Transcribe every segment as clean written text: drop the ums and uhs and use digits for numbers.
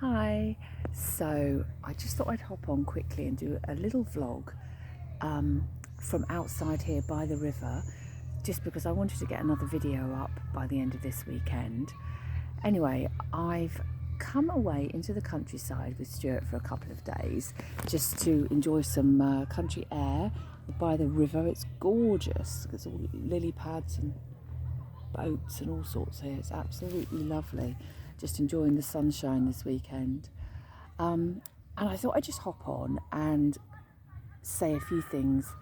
Hi, so I just thought I'd hop on quickly and do a little vlog from outside here by the river, just because I wanted to get another video up by the end of this weekend. Anyway, I've come away into the countryside with Stuart for a couple of days just to enjoy some country air by the river. It's gorgeous. There's all lily pads and boats and all sorts here. It's absolutely lovely. Just enjoying the sunshine this weekend. And I thought I'd just hop on and say a few things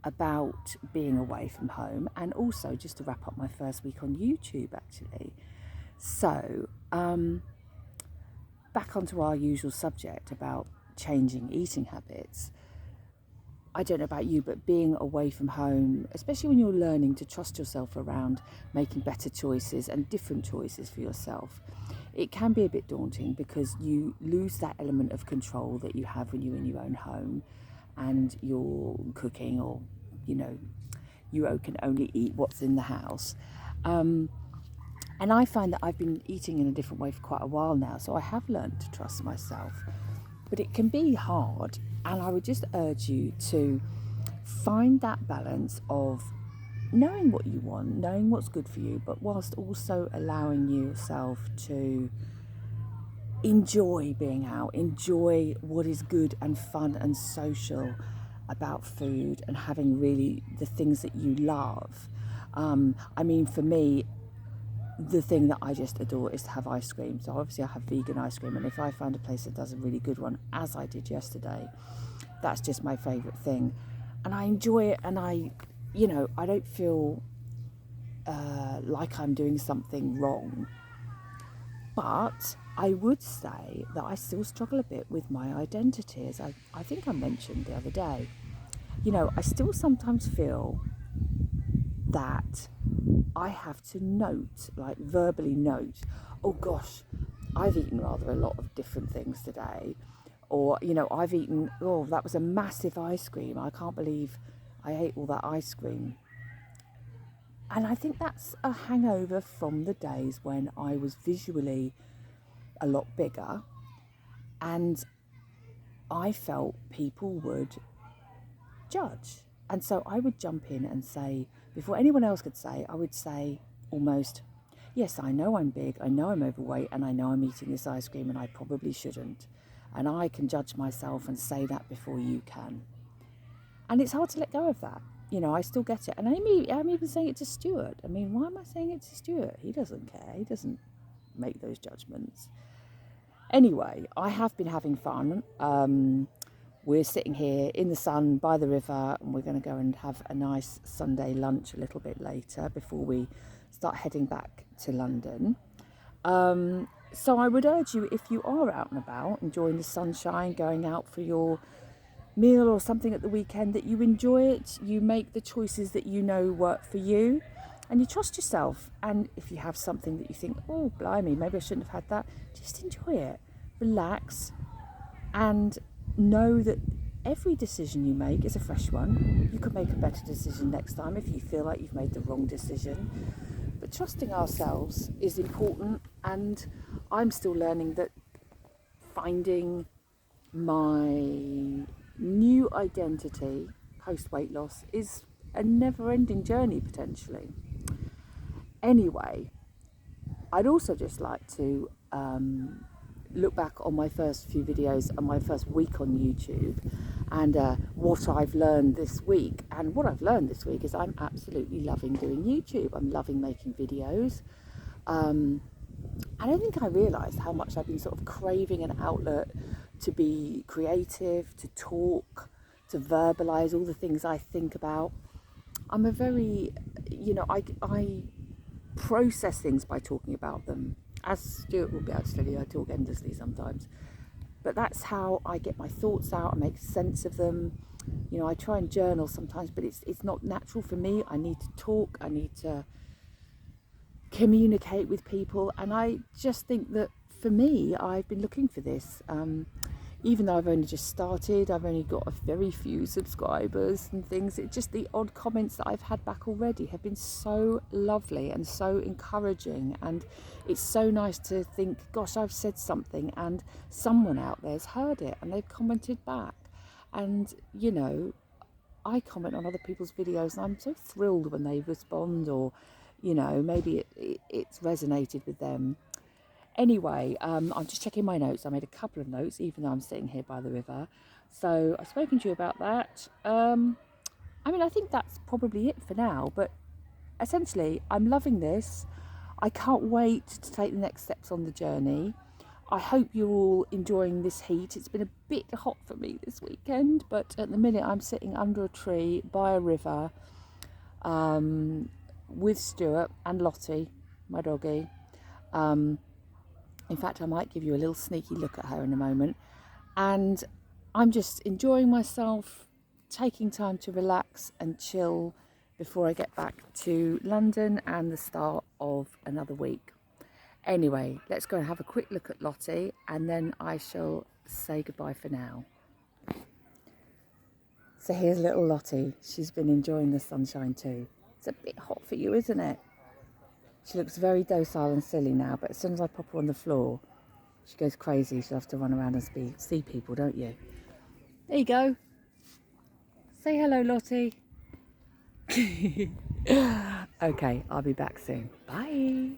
about being away from home, and also just to wrap up my first week on YouTube actually. So, back onto our usual subject about changing eating habits. I don't know about you, but being away from home, especially when you're learning to trust yourself around making better choices and different choices for yourself, it can be a bit daunting because you lose that element of control that you have when you're in your own home and you're cooking, or you can only eat what's in the house. And I find that I've been eating in a different way for quite a while now, so I have learned to trust myself. But it can be hard, and I would just urge you to find that balance of knowing what you want, knowing what's good for you, but whilst also allowing yourself to enjoy being out, enjoy what is good and fun and social about food, and having really the things that you love. For me, the thing that I just adore is to have ice cream. So obviously I have vegan ice cream, and if I find a place that does a really good one, as I did yesterday, that's just my favourite thing. And I enjoy it, and I don't feel like I'm doing something wrong. But I would say that I still struggle a bit with my identity, as I think I mentioned the other day. I still sometimes feel that I have to note, like verbally note, oh gosh, I've eaten rather a lot of different things today. Or, I've eaten, oh, that was a massive ice cream. I can't believe I ate all that ice cream. And I think that's a hangover from the days when I was visually a lot bigger, and I felt people would judge. And so I would jump in and say, before anyone else could say, I would say almost, yes, I know I'm big, I know I'm overweight, and I know I'm eating this ice cream and I probably shouldn't. And I can judge myself and say that before you can. And it's hard to let go of that. I still get it. And I'm even saying it to Stuart. Why am I saying it to Stuart? He doesn't care. He doesn't make those judgments. Anyway, I have been having fun. We're sitting here in the sun by the river, and we're going to go and have a nice Sunday lunch a little bit later before we start heading back to London. So I would urge you, if you are out and about, enjoying the sunshine, going out for your meal or something at the weekend, that you enjoy it, you make the choices that you know work for you, and you trust yourself. And if you have something that you think, oh blimey, maybe I shouldn't have had that, just enjoy it, relax, and know that every decision you make is a fresh one. You could make a better decision next time if you feel like you've made the wrong decision. But trusting ourselves is important, and I'm still learning that finding my new identity post weight loss is a never-ending journey potentially. Anyway, I'd also just like to look back on my first few videos and my first week on YouTube, and what I've learned this week. And what I've learned this week is I'm absolutely loving doing YouTube. I'm loving making videos. I don't think I realised how much I've been sort of craving an outlet to be creative, to talk, to verbalise all the things I think about. I'm a very, I process things by talking about them. As Stuart will be able to tell you, I talk endlessly sometimes. But that's how I get my thoughts out, I make sense of them. I try and journal sometimes, but it's not natural for me. I need to talk, I need to communicate with people, and I just think that for me, I've been looking for this. even though I've only just started, I've only got a very few subscribers and things. It just, the odd comments that I've had back already have been so lovely and so encouraging, and it's so nice to think, gosh, I've said something and someone out there's heard it and they've commented back. And you know, I comment on other people's videos and I'm so thrilled when they respond, or you know, maybe it's resonated with them. Anyway, I'm just checking my notes. I made a couple of notes, even though I'm sitting here by the river. So I've spoken to you about that. I mean, I think that's probably it for now. But essentially, I'm loving this. I can't wait to take the next steps on the journey. I hope you're all enjoying this heat. It's been a bit hot for me this weekend, but at the minute I'm sitting under a tree by a river with Stuart and Lottie, my doggie. In fact, I might give you a little sneaky look at her in a moment. And I'm just enjoying myself, taking time to relax and chill before I get back to London and the start of another week. Anyway, let's go and have a quick look at Lottie, and then I shall say goodbye for now. So here's little Lottie. She's been enjoying the sunshine too. It's a bit hot for you, isn't it? She looks very docile and silly now, but as soon as I pop her on the floor, she goes crazy. She'll have to run around and see people, don't you? There you go. Say hello, Lottie. Okay, I'll be back soon. Bye.